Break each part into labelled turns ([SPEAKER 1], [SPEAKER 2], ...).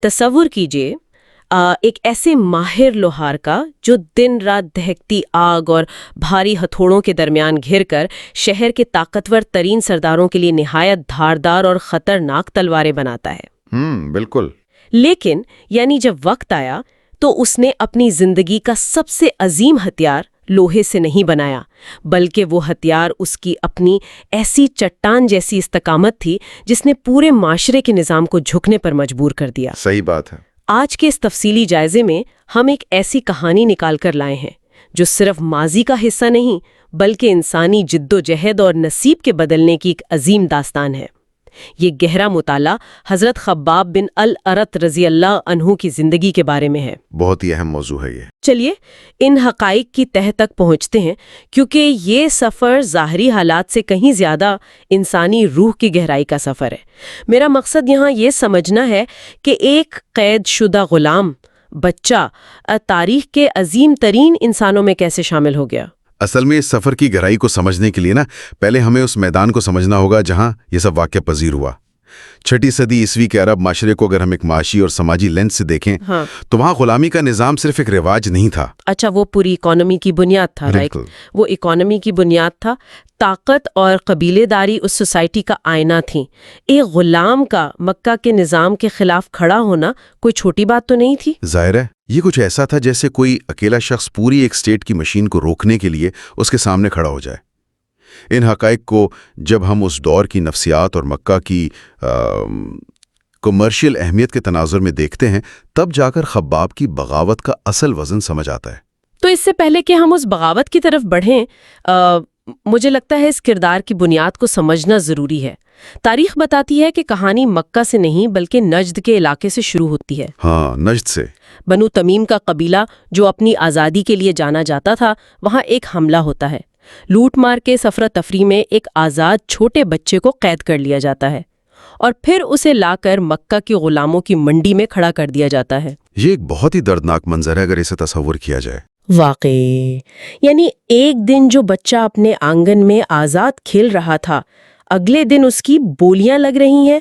[SPEAKER 1] تصور کیجئے ایک ایسے ماہر لوہار کا جو دن رات دہکتی آگ اور بھاری ہتھوڑوں کے درمیان گھر کر شہر کے طاقتور ترین سرداروں کے لیے نہایت دھاردار اور خطرناک تلواریں بناتا ہے۔
[SPEAKER 2] بالکل۔
[SPEAKER 1] لیکن یعنی جب وقت آیا تو اس نے اپنی زندگی کا سب سے عظیم ہتھیار لوہے سے نہیں بنایا، بلکہ وہ ہتھیار اس کی اپنی ایسی چٹان جیسی استقامت تھی جس نے پورے معاشرے کے نظام کو جھکنے پر مجبور کر دیا۔
[SPEAKER 2] صحیح بات ہے۔
[SPEAKER 1] آج کے اس تفصیلی جائزے میں ہم ایک ایسی کہانی نکال کر لائے ہیں جو صرف ماضی کا حصہ نہیں بلکہ انسانی جد و جہد اور نصیب کے بدلنے کی ایک عظیم داستان ہے۔ یہ گہرا مطالعہ حضرت خباب بن الارت رضی اللہ عنہ کی زندگی کے بارے میں ہے۔
[SPEAKER 2] بہت ہی اہم موضوع ہے یہ۔
[SPEAKER 1] چلیے ان حقائق کی تہہ تک پہنچتے ہیں، کیونکہ یہ سفر ظاہری حالات سے کہیں زیادہ انسانی روح کی گہرائی کا سفر ہے۔ میرا مقصد یہاں یہ سمجھنا ہے کہ ایک قید شدہ غلام بچہ تاریخ کے عظیم ترین انسانوں میں کیسے شامل ہو گیا۔
[SPEAKER 2] اصل میں اس سفر کی گہرائی کو سمجھنے کے لیے پہلے ہمیں اس میدان کو سمجھنا ہوگا جہاں یہ سب واقعہ پذیر ہوا۔ 6 صدی عیسوی کے عرب معاشرے کو اگر ہم ایک معاشی اور سماجی لینس سے دیکھیں تو وہاں غلامی کا نظام صرف ایک رواج نہیں تھا۔
[SPEAKER 1] اچھا، وہ پوری اکانومی کی بنیاد تھا، رائٹ؟ وہ اکانومی کی بنیاد تھا۔ طاقت اور قبیلے داری اس سوسائٹی کا آئینہ تھیں۔ ایک غلام کا مکہ کے نظام کے خلاف کھڑا ہونا کوئی چھوٹی بات تو نہیں تھی۔
[SPEAKER 2] ظاہر ہے یہ کچھ ایسا تھا جیسے کوئی اکیلا شخص پوری ایک اسٹیٹ کی مشین کو روکنے کے لیے اس کے سامنے کھڑا ہو جائے۔ ان حقائق کو جب ہم اس دور کی نفسیات اور مکہ کی کمرشل اہمیت کے تناظر میں دیکھتے ہیں تب جا کر خباب کی بغاوت کا اصل وزن سمجھ آتا ہے۔
[SPEAKER 1] تو اس سے پہلے کہ ہم اس بغاوت کی طرف بڑھیں، مجھے لگتا ہے اس کردار کی بنیاد کو سمجھنا ضروری ہے۔ تاریخ بتاتی ہے کہ کہانی مکہ سے نہیں بلکہ نجد کے علاقے سے شروع ہوتی ہے۔
[SPEAKER 2] ہاں، نجد سے۔
[SPEAKER 1] بنو تمیم کا قبیلہ جو اپنی آزادی کے لیے جانا جاتا تھا، وہاں ایک حملہ ہوتا ہے۔ لوٹ مار کے افراتفری میں ایک آزاد چھوٹے بچے کو قید کر لیا جاتا ہے اور پھر اسے لا کر مکہ کی غلاموں کی منڈی میں کھڑا کر دیا جاتا ہے۔
[SPEAKER 2] یہ ایک بہت ہی دردناک منظر ہے اگر اسے تصور کیا جائے۔
[SPEAKER 1] واقعی، یعنی ایک دن جو بچہ اپنے آنگن میں آزاد کھیل رہا تھا، اگلے دن اس کی بولیاں لگ رہی ہیں۔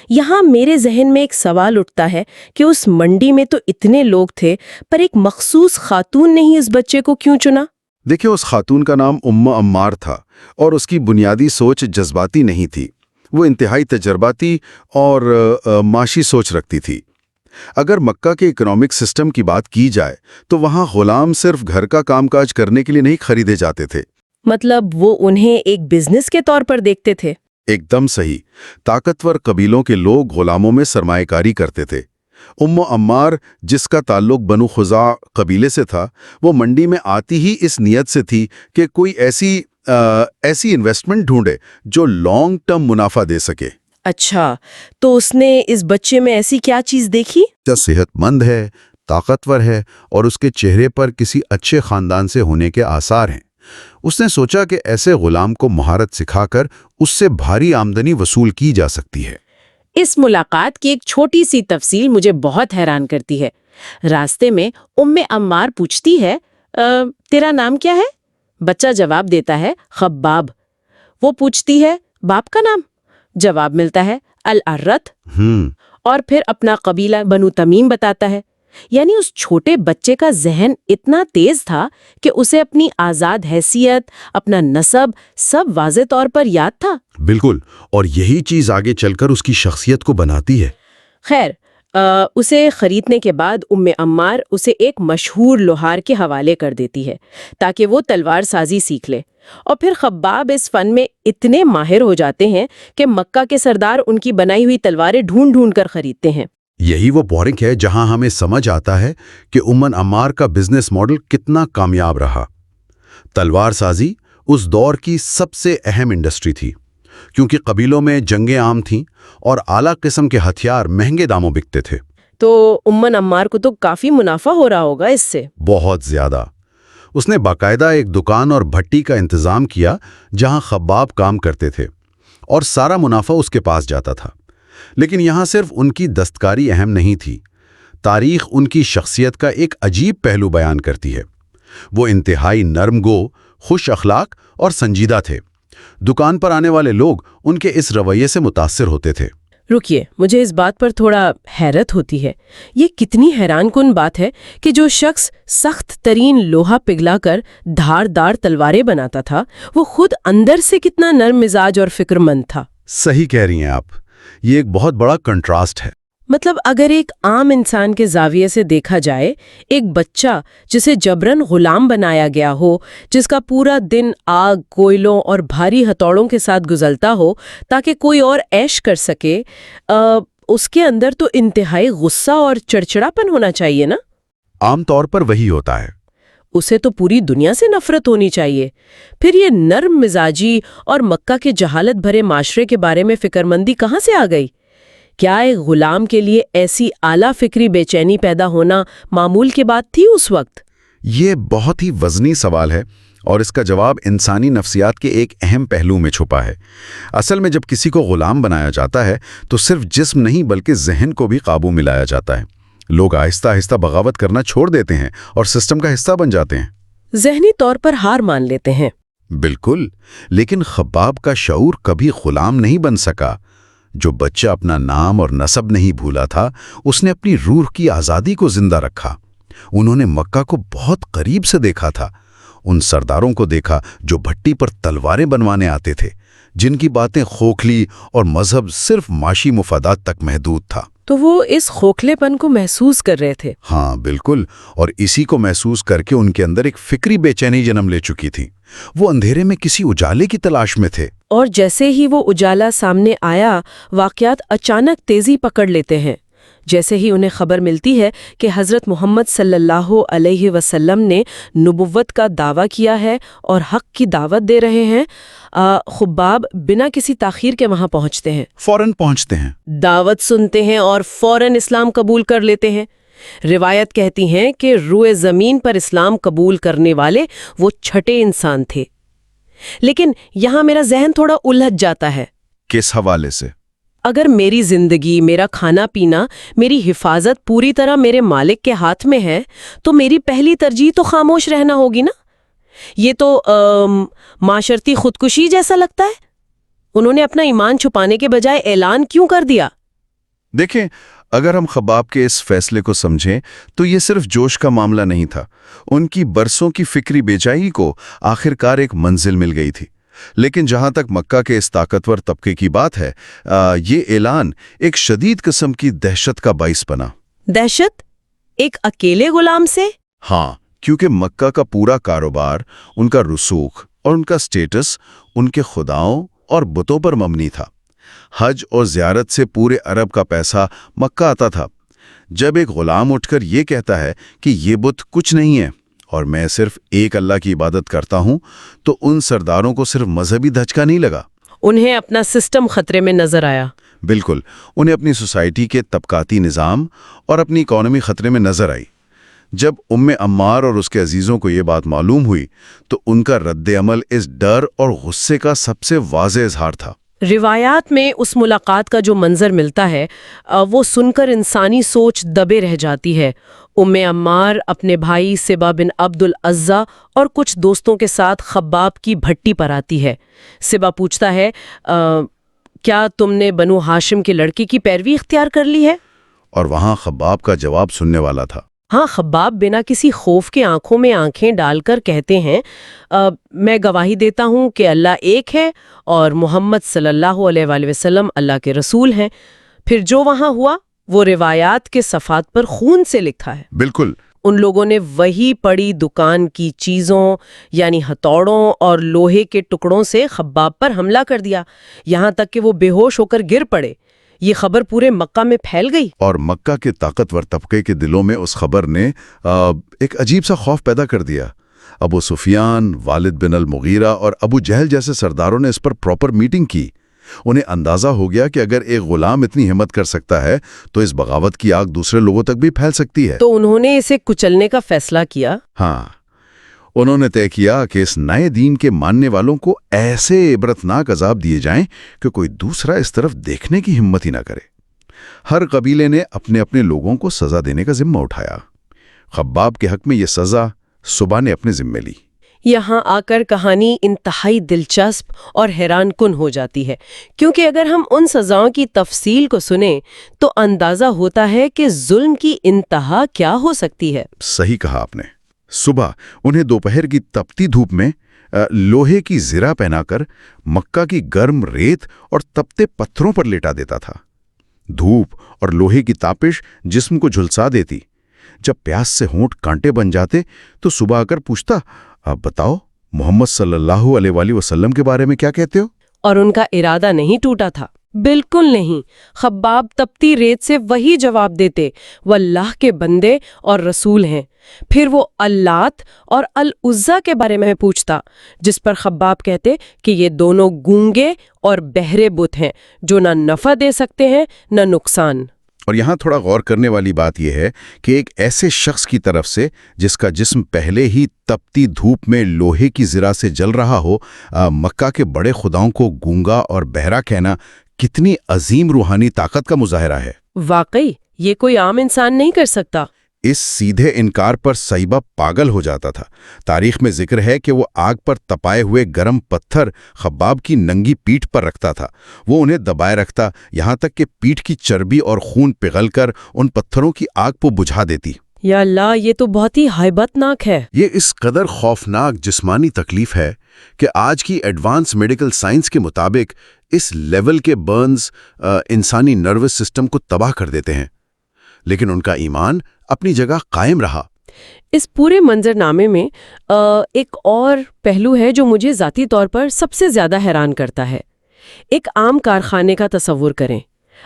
[SPEAKER 1] یہاں میرے ذہن میں ایک سوال اٹھتا ہے کہ اس منڈی میں تو اتنے لوگ تھے، پر ایک مخصوص خاتون نے ہی اس بچے کو کیوں چنا؟
[SPEAKER 2] دیکھیں، اس خاتون کا نام عمار تھا اور اس کی بنیادی سوچ جذباتی نہیں تھی، وہ انتہائی تجرباتی اور معاشی سوچ رکھتی تھی۔ اگر مکہ کے اکنامک سسٹم کی بات کی جائے تو وہاں غلام صرف گھر کا کام کاج کرنے کے لیے نہیں خریدے جاتے تھے۔
[SPEAKER 1] مطلب وہ انہیں ایک بزنس کے طور پر دیکھتے تھے؟
[SPEAKER 2] ایک دم صحیح۔ طاقتور قبیلوں کے لوگ غلاموں میں سرمایہ کاری کرتے تھے۔ عمار جس کا تعلق بنو خزاع قبیلے سے تھا، وہ منڈی میں آتی ہی اس نیت سے تھی کہ کوئی ایسی انویسٹمنٹ ڈھونڈے جو لانگ ٹرم منافع دے سکے۔
[SPEAKER 1] اچھا، تو اس نے اس بچے میں ایسی کیا چیز دیکھی؟
[SPEAKER 2] جو صحت مند ہے، طاقتور ہے اور اس کے چہرے پر کسی اچھے خاندان سے ہونے کے آثار ہیں۔ اس نے سوچا کہ ایسے غلام کو مہارت سکھا کر اس سے بھاری آمدنی وصول کی جا سکتی ہے۔
[SPEAKER 1] اس ملاقات کی ایک چھوٹی سی تفصیل مجھے بہت حیران کرتی ہے۔ راستے میں عمار پوچھتی ہے، تیرا نام کیا ہے؟ بچہ جواب دیتا ہے، خباب۔ وہ پوچھتی ہے، باپ کا نام؟ جواب ملتا ہے، الارت۔ اور پھر اپنا قبیلہ بنو تمیم بتاتا ہے۔ یعنی اس چھوٹے بچے کا ذہن اتنا تیز تھا کہ اسے اپنی آزاد حیثیت، اپنا نسب سب واضح طور پر یاد تھا۔
[SPEAKER 2] بالکل، اور یہی چیز آگے چل کر اس کی شخصیت کو بناتی ہے۔
[SPEAKER 1] خیر، اسے خریدنے کے بعد عمار اسے ایک مشہور لوہار کے حوالے کر دیتی ہے تاکہ وہ تلوار سازی سیکھ لے، اور پھر خباب اس فن میں اتنے ماہر ہو جاتے ہیں کہ مکہ کے سردار ان کی بنائی ہوئی تلواریں ڈھونڈ ڈھونڈ کر خریدتے ہیں۔
[SPEAKER 2] یہی وہ پوائنٹ ہے جہاں ہمیں سمجھ آتا ہے کہ عمار کا بزنس ماڈل کتنا کامیاب رہا۔ تلوار سازی اس دور کی سب سے اہم انڈسٹری تھی، کیونکہ قبیلوں میں جنگیں عام تھیں اور اعلیٰ قسم کے ہتھیار مہنگے داموں بکتے تھے۔
[SPEAKER 1] تو عمار کو تو کافی منافع ہو رہا ہوگا اس سے؟
[SPEAKER 2] بہت زیادہ۔ اس نے باقاعدہ ایک دکان اور بھٹی کا انتظام کیا جہاں خباب کام کرتے تھے، اور سارا منافع اس کے پاس جاتا تھا۔ لیکن یہاں صرف ان کی دستکاری اہم نہیں تھی، تاریخ ان کی شخصیت کا ایک عجیب پہلو بیان کرتی ہے۔ وہ انتہائی نرم گو، خوش اخلاق اور سنجیدہ تھے۔ دکان پر آنے والے لوگ ان کے اس رویے سے متاثر ہوتے تھے۔
[SPEAKER 1] رکیے، مجھے اس بات پر تھوڑا حیرت ہوتی ہے۔ یہ کتنی حیران کن بات ہے کہ جو شخص سخت ترین لوہا پگھلا کر دھاردار تلواریں بناتا تھا، وہ خود اندر سے کتنا نرم مزاج اور فکر مند تھا۔
[SPEAKER 2] صحیح کہہ رہی ہیں آپ، یہ ایک بہت بڑا کنٹراسٹ ہے۔
[SPEAKER 1] مطلب اگر ایک عام انسان کے زاویے سے دیکھا جائے، ایک بچہ جسے جبراً غلام بنایا گیا ہو، جس کا پورا دن آگ، کوئلوں اور بھاری ہتھوڑوں کے ساتھ گزرتا ہو تاکہ کوئی اور عیش کر سکے، اس کے اندر تو انتہائی غصہ اور چڑچڑاپن ہونا چاہیے نا؟
[SPEAKER 2] عام طور پر وہی ہوتا ہے۔
[SPEAKER 1] اسے تو پوری دنیا سے نفرت ہونی چاہیے۔ پھر یہ نرم مزاجی اور مکہ کے جہالت بھرے معاشرے کے بارے میں فکرمندی کہاں سے آ گئی؟ کیا ایک غلام کے لیے ایسی اعلیٰ فکری بے چینی پیدا ہونا معمول کی بات تھی اس وقت؟
[SPEAKER 2] یہ بہت ہی وزنی سوال ہے، اور اس کا جواب انسانی نفسیات کے ایک اہم پہلو میں چھپا ہے۔ اصل میں جب کسی کو غلام بنایا جاتا ہے تو صرف جسم نہیں بلکہ ذہن کو بھی قابو میں لایا جاتا ہے۔ لوگ آہستہ آہستہ بغاوت کرنا چھوڑ دیتے ہیں اور سسٹم کا حصہ بن جاتے ہیں۔
[SPEAKER 1] ذہنی طور پر ہار مان لیتے ہیں۔
[SPEAKER 2] بالکل، لیکن خباب کا شعور کبھی غلام نہیں بن سکا۔ جو بچہ اپنا نام اور نسب نہیں بھولا تھا، اس نے اپنی روح کی آزادی کو زندہ رکھا۔ انہوں نے مکہ کو بہت قریب سے دیکھا تھا، ان سرداروں کو دیکھا جو بھٹی پر تلواریں بنوانے آتے تھے، جن کی باتیں کھوکھلی اور مذہب صرف معاشی مفادات تک محدود تھا۔
[SPEAKER 1] تو وہ اس کھوکھلے پن کو محسوس کر رہے تھے۔
[SPEAKER 2] ہاں بالکل، اور اسی کو محسوس کر کے ان کے اندر ایک فکری بے چینی جنم لے چکی تھی۔ وہ اندھیرے میں کسی اجالے کی تلاش میں تھے،
[SPEAKER 1] اور جیسے ہی وہ اجالا سامنے آیا، واقعات اچانک تیزی پکڑ لیتے ہیں۔ جیسے ہی انہیں خبر ملتی ہے کہ حضرت محمد صلی اللہ علیہ وسلم نے نبوت کا دعویٰ کیا ہے اور حق کی دعوت دے رہے ہیں، خباب بنا کسی تاخیر کے وہاں پہنچتے ہیں۔
[SPEAKER 2] فوراً پہنچتے ہیں،
[SPEAKER 1] دعوت سنتے ہیں اور فوراً اسلام قبول کر لیتے ہیں۔ روایت کہتی ہیں کہ روئے زمین پر اسلام قبول کرنے والے وہ چھٹے انسان تھے۔ لیکن یہاں میرا ذہن تھوڑا الجھ جاتا ہے۔
[SPEAKER 2] کس حوالے سے؟
[SPEAKER 1] اگر میری زندگی، میرا کھانا پینا، میری حفاظت پوری طرح میرے مالک کے ہاتھ میں ہے، تو میری پہلی ترجیح تو خاموش رہنا ہوگی نا؟ یہ تو معاشرتی خودکشی جیسا لگتا ہے۔ انہوں نے اپنا ایمان چھپانے کے بجائے اعلان کیوں کر دیا؟
[SPEAKER 2] دیکھیں، اگر ہم خباب کے اس فیصلے کو سمجھیں تو یہ صرف جوش کا معاملہ نہیں تھا۔ ان کی برسوں کی فکری بے چینی کو آخرکار ایک منزل مل گئی تھی۔ لیکن جہاں تک مکہ کے اس طاقتور طبقے کی بات ہے، یہ اعلان ایک شدید قسم کی دہشت کا باعث بنا۔
[SPEAKER 1] دہشت؟ ایک اکیلے غلام سے؟
[SPEAKER 2] ہاں، کیونکہ مکہ کا پورا کاروبار، ان کا رسوخ اور ان کا سٹیٹس ان کے خداؤں اور بتوں پر مبنی تھا۔ حج اور زیارت سے پورے عرب کا پیسہ مکہ آتا تھا۔ جب ایک غلام اٹھ کر یہ کہتا ہے کہ یہ بت کچھ نہیں ہے اور میں صرف ایک اللہ کی عبادت کرتا ہوں، تو ان سرداروں کو صرف مذہبی دھچکا نہیں لگا،
[SPEAKER 1] انہیں اپنا سسٹم خطرے میں نظر آیا۔
[SPEAKER 2] بالکل، انہیں اپنی سوسائٹی کے طبقاتی نظام اور اپنی اکانومی خطرے میں نظر آئی۔ جب عمار اور اس کے عزیزوں کو یہ بات معلوم ہوئی تو ان کا رد عمل اس ڈر اور غصے کا سب سے واضح اظہار تھا۔
[SPEAKER 1] روایات میں اس ملاقات کا جو منظر ملتا ہے، وہ سن کر انسانی سوچ دبے رہ جاتی ہے۔ عمار اپنے بھائی سبا بن عبد العزا اور کچھ دوستوں کے ساتھ خباب کی بھٹی پر آتی ہے۔ سبا پوچھتا ہے، کیا تم نے بنو ہاشم کی لڑکی کی پیروی اختیار کر لی ہے؟
[SPEAKER 2] اور وہاں خباب کا جواب سننے والا تھا۔
[SPEAKER 1] ہاں، خباب بنا کسی خوف کے آنکھوں میں آنکھیں ڈال کر کہتے ہیں، میں گواہی دیتا ہوں کہ اللہ ایک ہے اور محمد صلی اللہ علیہ وآلہ وسلم اللہ کے رسول ہیں۔ پھر جو وہاں ہوا وہ روایات کے صفحات پر خون سے لکھا ہے۔
[SPEAKER 2] بالکل،
[SPEAKER 1] ان لوگوں نے وہی پڑی دکان کی چیزوں یعنی ہتھوڑوں اور لوہے کے ٹکڑوں سے خباب پر حملہ کر دیا، یہاں تک کہ وہ بے ہوش ہو کر گر پڑے۔ یہ خبر پورے مکہ میں پھیل گئی،
[SPEAKER 2] اور مکہ کے طاقتور طبقے کے دلوں میں اس خبر نے ایک عجیب سا خوف پیدا کر دیا۔ ابو سفیان، والد بن المغیرہ اور ابو جہل جیسے سرداروں نے اس پر پراپر میٹنگ کی۔ انہیں اندازہ ہو گیا کہ اگر ایک غلام اتنی ہمت کر سکتا ہے تو اس بغاوت کی آگ دوسرے لوگوں تک بھی پھیل سکتی ہے۔
[SPEAKER 1] تو انہوں نے اسے کچلنے کا فیصلہ کیا۔
[SPEAKER 2] ہاں، انہوں نے طے کیا کہ اس نئے دین کے ماننے والوں کو ایسے عبرتناک عذاب دیے جائیں کہ کوئی دوسرا اس طرف دیکھنے کی ہمت ہی نہ کرے۔ ہر قبیلے نے اپنے اپنے لوگوں کو سزا دینے کا ذمہ اٹھایا۔ خباب کے حق میں یہ سزا صبح نے اپنے ذمہ لی۔
[SPEAKER 3] یہاں آ کر کہانی انتہائی دلچسپ اور حیران کن ہو جاتی ہے، کیونکہ اگر ہم ان سزاؤں کی تفصیل کو سنیں تو اندازہ ہوتا ہے کہ ظلم کی انتہا کیا ہو سکتی ہے۔
[SPEAKER 4] صحیح کہا آپ نے۔ صبح انہیں دوپہر کی تپتی دھوپ میں لوہے کی زرہ پہنا کر مکہ کی گرم ریت اور تپتے پتھروں پر لیٹا دیتا تھا۔ دھوپ اور لوہے کی تاپش جسم کو جھلسا دیتی۔ جب پیاس سے ہونٹ کانٹے بن جاتے تو صبح آ کر پوچھتا، آپ بتاؤ محمد صلی اللہ علیہ وآلہ وسلم کے بارے میں کیا کہتے ہو؟
[SPEAKER 3] اور ان کا ارادہ نہیں ٹوٹا تھا، بالکل نہیں۔ خباب تپتی ریت سے وہی جواب دیتے، وہ اللہ کے بندے اور رسول ہیں۔ پھر وہ اللات اور العزا کے بارے میں پوچھتا، جس پر خباب کہتے کہ یہ دونوں گونگے اور بہرے بت ہیں جو نہ نفع دے سکتے ہیں نہ نقصان۔
[SPEAKER 4] اور یہاں تھوڑا غور کرنے والی بات یہ ہے کہ ایک ایسے شخص کی طرف سے جس کا جسم پہلے ہی تپتی دھوپ میں لوہے کی زرہ سے جل رہا ہو، مکہ کے بڑے خداؤں کو گونگا اور بہرا کہنا کتنی عظیم روحانی طاقت کا مظاہرہ ہے۔
[SPEAKER 3] واقعی یہ کوئی عام انسان نہیں کر سکتا۔
[SPEAKER 4] اس سیدھے انکار پر سیبہ پاگل ہو جاتا تھا۔ تاریخ میں ذکر ہے کہ وہ آگ پر تپائے ہوئے گرم پتھر خباب کی ننگی پیٹھ پر رکھتا تھا۔ وہ انہیں دبائے رکھتا یہاں تک کہ پیٹھ کی چربی اور خون پگھل کر ان پتھروں کی آگ کو بجھا دیتی۔
[SPEAKER 3] یا اللہ، یہ تو بہت ہی ہیبت ناک ہے۔
[SPEAKER 2] یہ اس قدر خوفناک جسمانی تکلیف ہے کہ آج کی ایڈوانس میڈیکل سائنس کے مطابق اس لیول کے برنز انسانی نروس سسٹم کو تباہ کر دیتے ہیں، لیکن ان کا ایمان اپنی جگہ قائم رہا۔
[SPEAKER 3] اس پورے منظرنامے میں ایک اور پہلو ہے جو مجھے ذاتی طور پر سب سے زیادہ حیران کرتا ہے۔ ایک عام کارخانے کا تصور کریں۔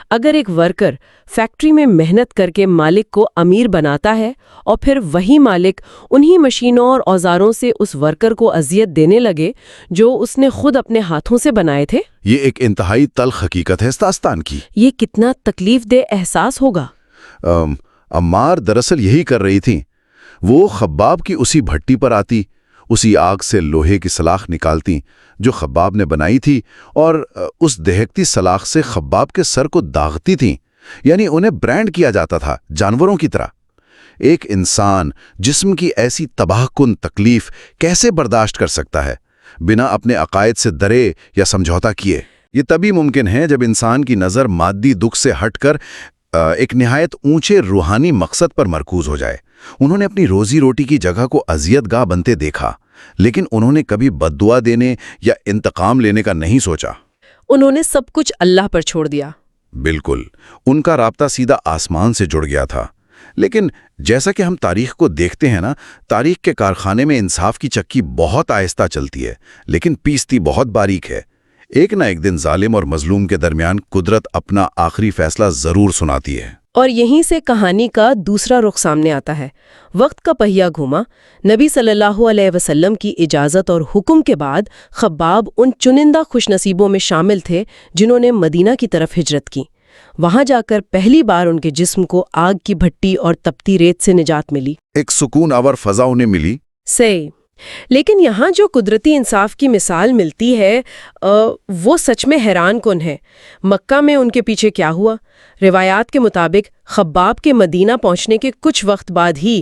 [SPEAKER 3] اگر ایک ورکر فیکٹری میں محنت کر کے مالک کو امیر بناتا ہے اور پھر وہی مالک انہی مشینوں اور اوزاروں سے اس ورکر کو اذیت دینے لگے جو اس نے خود اپنے ہاتھوں سے بنائے تھے،
[SPEAKER 2] یہ ایک انتہائی تلخ حقیقت ہے اس داستان کی۔
[SPEAKER 3] یہ کتنا تکلیف دہ احساس ہوگا۔
[SPEAKER 2] عمار دراصل یہی کر رہی تھیں۔ وہ خباب کی اسی بھٹی پر آتی، اسی آگ سے لوہے کی سلاخ نکالتی جو خباب نے بنائی تھی، اور اس دہکتی سلاخ سے خباب کے سر کو داغتی تھیں، یعنی انہیں برانڈ کیا جاتا تھا جانوروں کی طرح۔ ایک انسان جسم کی ایسی تباہ کن تکلیف کیسے برداشت کر سکتا ہے بنا اپنے عقائد سے ڈرے یا سمجھوتا کیے؟ یہ تبھی ممکن ہے جب انسان کی نظر مادی دکھ سے ہٹ کر ایک نہایت اونچے روحانی مقصد پر مرکوز ہو جائے۔ انہوں نے اپنی روزی روٹی کی جگہ کو اذیت گاہ بنتے دیکھا، لیکن انہوں نے کبھی بد دعا دینے یا انتقام لینے کا نہیں سوچا۔
[SPEAKER 3] انہوں نے سب کچھ اللہ پر چھوڑ دیا۔
[SPEAKER 2] بالکل، ان کا رابطہ سیدھا آسمان سے جڑ گیا تھا۔ لیکن جیسا کہ ہم تاریخ کو دیکھتے ہیں نا، تاریخ کے کارخانے میں انصاف کی چکی بہت آہستہ چلتی ہے، لیکن پیستی بہت باریک ہے۔ ایک نہ ایک دن ظالم اور مظلوم کے درمیان قدرت اپنا آخری فیصلہ ضرور سناتی ہے۔
[SPEAKER 3] اور یہیں سے کہانی کا دوسرا رخ سامنے آتا ہے۔ وقت کا پہیہ گھوما۔ نبی صلی اللہ علیہ وسلم کی اجازت اور حکم کے بعد خباب ان چنندہ خوش نصیبوں میں شامل تھے جنہوں نے مدینہ کی طرف ہجرت کی۔ وہاں جا کر پہلی بار ان کے جسم کو آگ کی بھٹی اور تپتی ریت سے نجات ملی۔
[SPEAKER 2] ایک سکون آور فضا انہیں ملی۔
[SPEAKER 3] صحیح۔ لیکن یہاں جو قدرتی انصاف کی مثال ملتی ہے وہ سچ میں حیران کن ہے۔ مکہ میں ان کے پیچھے کیا ہوا؟ روایات کے مطابق خباب کے مدینہ پہنچنے کے کچھ وقت بعد ہی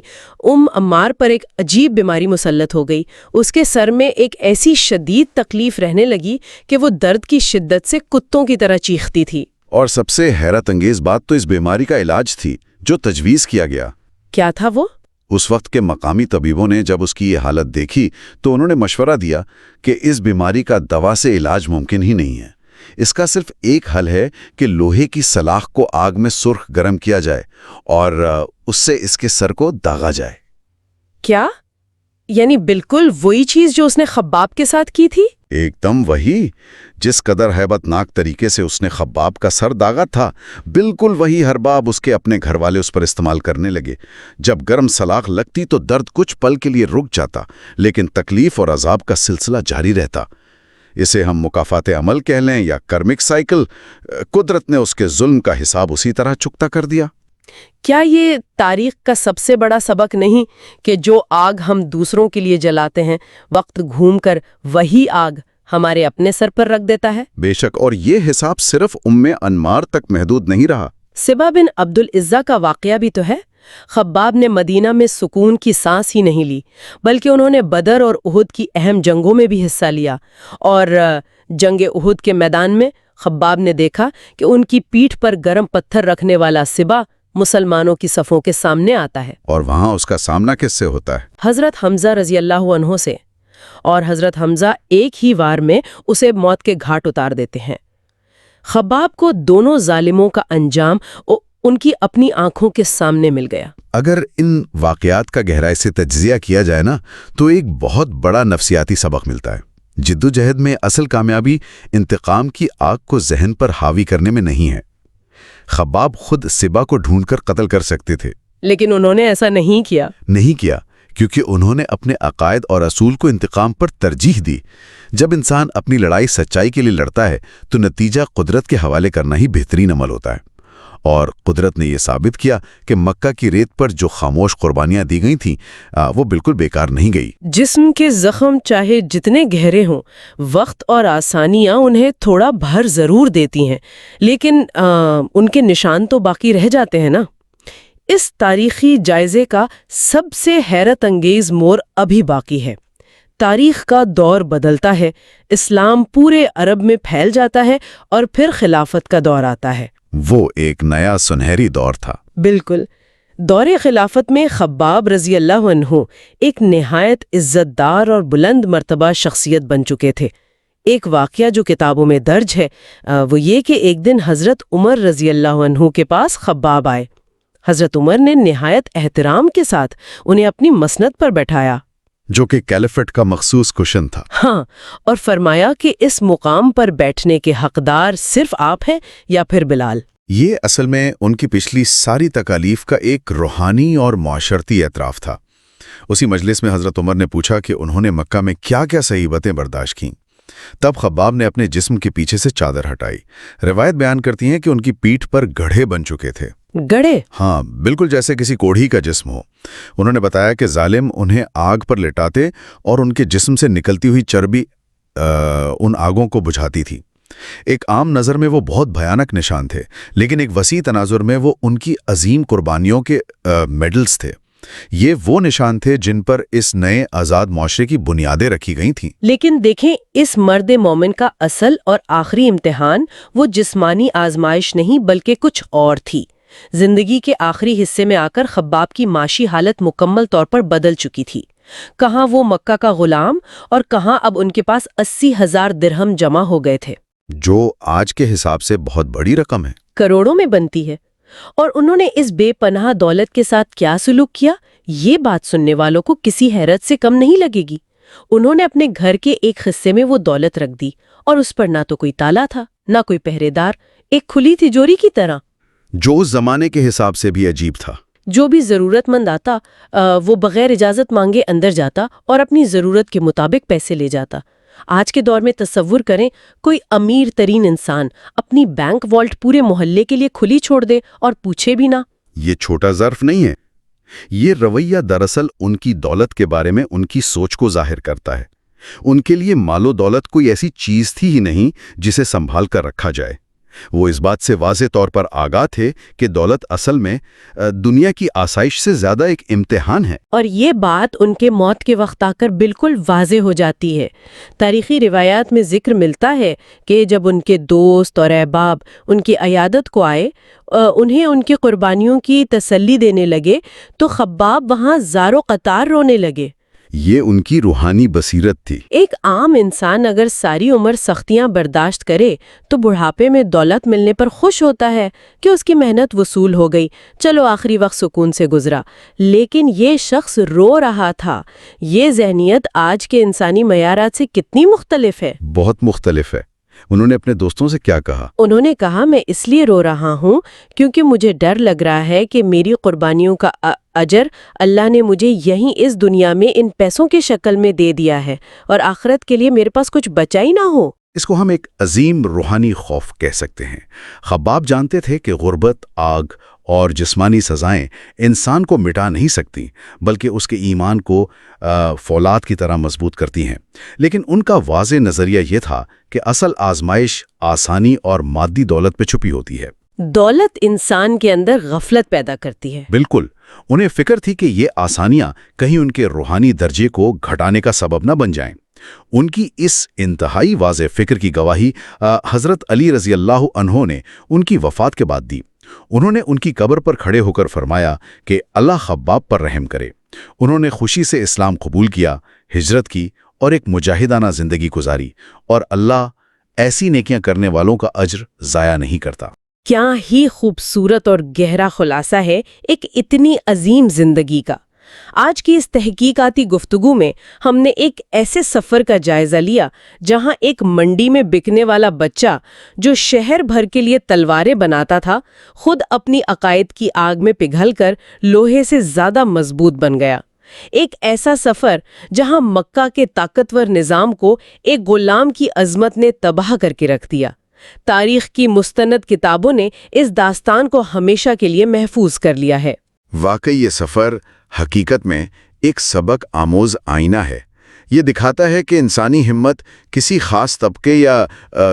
[SPEAKER 3] عمار پر ایک عجیب بیماری مسلط ہو گئی۔ اس کے سر میں ایک ایسی شدید تکلیف رہنے لگی کہ وہ درد کی شدت سے کتوں کی طرح چیختی تھی۔
[SPEAKER 2] اور سب سے حیرت انگیز بات تو اس بیماری کا علاج تھی جو تجویز کیا گیا۔
[SPEAKER 3] کیا تھا وہ؟
[SPEAKER 2] اس وقت کے مقامی طبیبوں نے جب اس کی یہ حالت دیکھی تو انہوں نے مشورہ دیا کہ اس بیماری کا دوا سے علاج ممکن ہی نہیں ہے۔ اس کا صرف ایک حل ہے کہ لوہے کی سلاخ کو آگ میں سرخ گرم کیا جائے اور اس سے اس کے سر کو داغا جائے۔
[SPEAKER 3] کیا؟ یعنی بالکل وہی چیز جو اس نے خباب کے ساتھ کی تھی؟
[SPEAKER 2] ایک دم وہی۔ جس قدر ہیبت ناک طریقے سے اس نے خباب کا سر داغا تھا، بالکل وہی ہرباب اس کے اپنے گھر والے اس پر استعمال کرنے لگے۔ جب گرم سلاخ لگتی تو درد کچھ پل کے لیے رک جاتا، لیکن تکلیف اور عذاب کا سلسلہ جاری رہتا۔ اسے ہم مکافات عمل کہہ لیں یا کرمک سائیکل، قدرت نے اس کے ظلم کا حساب اسی طرح چکتا کر دیا۔
[SPEAKER 3] کیا یہ تاریخ کا سب سے بڑا سبق نہیں کہ جو آگ ہم دوسروں کے لیے جلاتے ہیں، وقت گھوم کر وہی آگ ہمارے اپنے سر پر رکھ دیتا ہے؟
[SPEAKER 2] بے شک، اور یہ حساب صرف عمار تک محدود نہیں رہا۔
[SPEAKER 3] سبا بن عبد العزا کا واقعہ بھی تو ہے۔ خباب نے مدینہ میں سکون کی سانس ہی نہیں لی، بلکہ انہوں نے بدر اور احد کی اہم جنگوں میں بھی حصہ لیا، اور جنگ احد کے میدان میں خباب نے دیکھا کہ ان کی پیٹھ پر گرم پتھر رکھنے والا سبا مسلمانوں کی صفوں کے سامنے آتا ہے،
[SPEAKER 4] اور وہاں اس کا سامنا کس سے ہوتا ہے؟
[SPEAKER 3] حضرت حمزہ رضی اللہ عنہ سے، اور حضرت حمزہ ایک ہی وار میں اسے موت کے گھاٹ اتار دیتے ہیں۔ خباب کو دونوں ظالموں کا انجام ان کی اپنی آنکھوں کے سامنے مل گیا۔
[SPEAKER 4] اگر ان واقعات کا گہرائی سے تجزیہ کیا جائے نا تو ایک بہت بڑا نفسیاتی سبق ملتا ہے۔ جدوجہد میں اصل کامیابی انتقام کی آگ کو ذہن پر حاوی کرنے میں نہیں ہے۔ خباب خود سبا کو ڈھونڈ کر قتل کر سکتے تھے،
[SPEAKER 3] لیکن انہوں نے ایسا نہیں کیا
[SPEAKER 4] کیونکہ انہوں نے اپنے عقائد اور اصول کو انتقام پر ترجیح دی۔ جب انسان اپنی لڑائی سچائی کے لیے لڑتا ہے تو نتیجہ قدرت کے حوالے کرنا ہی بہترین عمل ہوتا ہے، اور قدرت نے یہ ثابت کیا کہ مکہ کی ریت پر جو خاموش قربانیاں دی گئی تھیں وہ بالکل بیکار نہیں گئی۔
[SPEAKER 3] جسم کے زخم چاہے جتنے گہرے ہوں، وقت اور آسانیاں انہیں تھوڑا بھر ضرور دیتی ہیں، لیکن ان کے نشان تو باقی رہ جاتے ہیں نا۔ اس تاریخی جائزے کا سب سے حیرت انگیز موڑ ابھی باقی ہے۔ تاریخ کا دور بدلتا ہے، اسلام پورے عرب میں پھیل جاتا ہے، اور پھر خلافت کا دور آتا ہے۔
[SPEAKER 4] وہ ایک نیا سنہری دور تھا۔
[SPEAKER 3] بالکل۔ دور خلافت میں خباب رضی اللہ عنہ ایک نہایت عزت دار اور بلند مرتبہ شخصیت بن چکے تھے۔ ایک واقعہ جو کتابوں میں درج ہے وہ یہ کہ ایک دن حضرت عمر رضی اللہ عنہ کے پاس خباب آئے۔ حضرت عمر نے نہایت احترام کے ساتھ انہیں اپنی مسند پر بیٹھایا،
[SPEAKER 4] جو کہ کیلیفٹ کا مخصوص کشن تھا۔
[SPEAKER 3] ہاں، اور فرمایا کہ اس مقام پر بیٹھنے کے حقدار صرف آپ ہیں یا پھر بلال۔
[SPEAKER 4] یہ اصل میں ان کی پچھلی ساری تکالیف کا ایک روحانی اور معاشرتی اعتراف تھا۔ اسی مجلس میں حضرت عمر نے پوچھا کہ انہوں نے مکہ میں کیا کیا صعوبتیں برداشت کیں۔ تب خباب نے اپنے جسم کے پیچھے سے چادر ہٹائی۔ روایت بیان کرتی ہیں کہ ان کی پیٹھ پر گڑھے بن چکے تھے۔
[SPEAKER 3] گڑھے؟
[SPEAKER 4] ہاں، بالکل جیسے کسی کوڑھی کا جسم ہو۔ انہوں نے بتایا کہ ظالم انہیں آگ پر لٹاتے اور ان کے جسم سے نکلتی ہوئی چربی ان آگوں کو بجھاتی تھی۔ ایک عام نظر میں وہ بہت بھیانک نشان تھے، لیکن ایک وسیع تناظر میں وہ ان کی عظیم قربانیوں کے میڈلز تھے۔ یہ وہ نشان تھے جن پر اس نئے آزاد معاشرے کی بنیادیں رکھی گئی تھیں۔
[SPEAKER 3] لیکن دیکھیں، اس مرد مومن کا اصل اور آخری امتحان وہ جسمانی آزمائش نہیں بلکہ کچھ اور تھی۔ زندگی کے آخری حصے میں آ کر خباب کی معاشی حالت مکمل طور پر بدل چکی تھی۔ کہاں وہ مکہ کا غلام، اور کہاں اب ان کے پاس 80,000 درہم جمع ہو گئے تھے،
[SPEAKER 4] جو آج کے حساب سے بہت بڑی رقم ہے،
[SPEAKER 3] کروڑوں میں بنتی ہے۔ اور انہوں نے اس بے پناہ دولت کے ساتھ کیا سلوک کیا، یہ بات سننے والوں کو کسی حیرت سے کم نہیں لگے گی۔ انہوں نے اپنے گھر کے ایک حصے میں وہ دولت رکھ دی، اور اس پر نہ تو کوئی تالا تھا، نہ کوئی پہرے دار، ایک کھلی تجوری کی طرح۔
[SPEAKER 4] جو اس زمانے کے حساب سے بھی عجیب تھا۔
[SPEAKER 3] جو بھی ضرورت مند آتا وہ بغیر اجازت مانگے اندر جاتا اور اپنی ضرورت کے مطابق پیسے لے جاتا۔ آج کے دور میں تصور کریں، کوئی امیر ترین انسان اپنی بینک والٹ پورے محلے کے لیے کھلی چھوڑ دے اور پوچھے بھی نہ۔
[SPEAKER 4] یہ چھوٹا ظرف نہیں ہے، یہ رویہ دراصل ان کی دولت کے بارے میں ان کی سوچ کو ظاہر کرتا ہے۔ ان کے لیے مال و دولت کوئی ایسی چیز تھی ہی نہیں جسے سنبھال کر رکھا جائے۔ وہ اس بات سے واضح طور پر آگاہ تھے کہ دولت اصل میں دنیا کی آسائش سے زیادہ ایک امتحان ہے۔
[SPEAKER 3] اور یہ بات ان کے موت کے وقت آ کر بالکل واضح ہو جاتی ہے۔ تاریخی روایات میں ذکر ملتا ہے کہ جب ان کے دوست اور احباب ان کی عیادت کو آئے، انہیں ان کی قربانیوں کی تسلی دینے لگے، تو خباب وہاں زارو قطار رونے لگے۔
[SPEAKER 4] یہ ان کی روحانی بصیرت تھی۔
[SPEAKER 3] ایک عام انسان اگر ساری عمر سختیاں برداشت کرے تو بڑھاپے میں دولت ملنے پر خوش ہوتا ہے کہ اس کی محنت وصول ہو گئی، چلو آخری وقت سکون سے گزرا۔ لیکن یہ شخص رو رہا تھا۔ یہ ذہنیت آج کے انسانی معیارات سے کتنی مختلف ہے؟
[SPEAKER 4] بہت مختلف ہے۔ انہوں نے اپنے دوستوں سے کیا کہا؟
[SPEAKER 3] انہوں نے کہا، میں اس لیے رو رہا ہوں کیونکہ مجھے ڈر لگ رہا ہے کہ میری قربانیوں کا اجر اللہ نے مجھے یہیں اس دنیا میں ان پیسوں کی شکل میں دے دیا ہے، اور آخرت کے لیے میرے پاس کچھ بچا ہی نہ ہو۔
[SPEAKER 4] اس کو ہم ایک عظیم روحانی خوف کہہ سکتے ہیں۔ خباب جانتے تھے کہ غربت، آگ اور جسمانی سزائیں انسان کو مٹا نہیں سکتی، بلکہ اس کے ایمان کو فولاد کی طرح مضبوط کرتی ہیں۔ لیکن ان کا واضح نظریہ یہ تھا کہ اصل آزمائش آسانی اور مادی دولت پہ چھپی ہوتی ہے۔
[SPEAKER 3] دولت انسان کے اندر غفلت پیدا کرتی ہے۔
[SPEAKER 4] بالکل، انہیں فکر تھی کہ یہ آسانیاں کہیں ان کے روحانی درجے کو گھٹانے کا سبب نہ بن جائیں۔ ان کی اس انتہائی واضح فکر کی گواہی حضرت علی رضی اللہ عنہ نے ان کی وفات کے بعد دی۔ انہوں نے ان کی قبر پر کھڑے ہو کر فرمایا کہ اللہ خباب پر رحم کرے۔ انہوں نے خوشی سے اسلام قبول کیا، ہجرت کی اور ایک مجاہدانہ زندگی گزاری، اور اللہ ایسی نیکیاں کرنے والوں کا اجر ضائع نہیں کرتا۔
[SPEAKER 3] کیا ہی خوبصورت اور گہرا خلاصہ ہے ایک اتنی عظیم زندگی کا۔ آج کی اس تحقیقاتی گفتگو میں ہم نے ایک ایسے سفر کا جائزہ لیا جہاں ایک منڈی میں بکنے والا بچہ جو شہر بھر کے لیے تلواریں بناتا تھا، خود اپنی عقائد کی آگ میں پگھل کر لوہے سے زیادہ مضبوط بن گیا۔ ایک ایسا سفر جہاں مکہ کے طاقتور نظام کو ایک غلام کی عظمت نے تباہ کر کے رکھ دیا۔ تاریخ کی مستند کتابوں نے اس داستان کو ہمیشہ کے لیے محفوظ کر لیا ہے۔
[SPEAKER 4] واقعی یہ سفر حقیقت میں ایک سبق آموز آئینہ ہے۔ یہ دکھاتا ہے کہ انسانی ہمت کسی خاص طبقے یا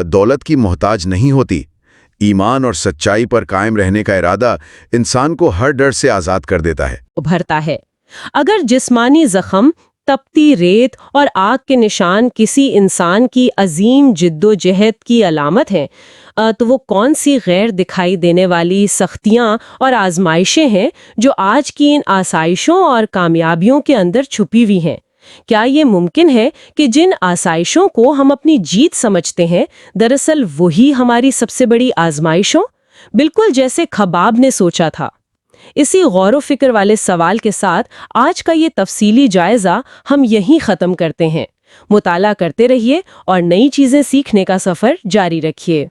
[SPEAKER 4] دولت کی محتاج نہیں ہوتی۔ ایمان اور سچائی پر قائم رہنے کا ارادہ انسان کو ہر ڈر سے آزاد کر دیتا ہے۔
[SPEAKER 3] ابھرتا ہے۔ اگر جسمانی زخم، تپتی ریت اور آگ کے نشان کسی انسان کی عظیم جد و جہد کی علامت ہیں، تو وہ کون سی غیر دکھائی دینے والی سختیاں اور آزمائشیں ہیں جو آج کی ان آسائشوں اور کامیابیوں کے اندر چھپی ہوئی ہیں؟ کیا یہ ممکن ہے کہ جن آسائشوں کو ہم اپنی جیت سمجھتے ہیں، دراصل وہی ہماری سب سے بڑی آزمائشوں؟ بالکل جیسے خباب نے سوچا تھا۔ اسی غور و فکر والے سوال کے ساتھ آج کا یہ تفصیلی جائزہ ہم یہیں ختم کرتے ہیں۔ مطالعہ کرتے رہیے اور نئی چیزیں سیکھنے کا سفر جاری رکھیے۔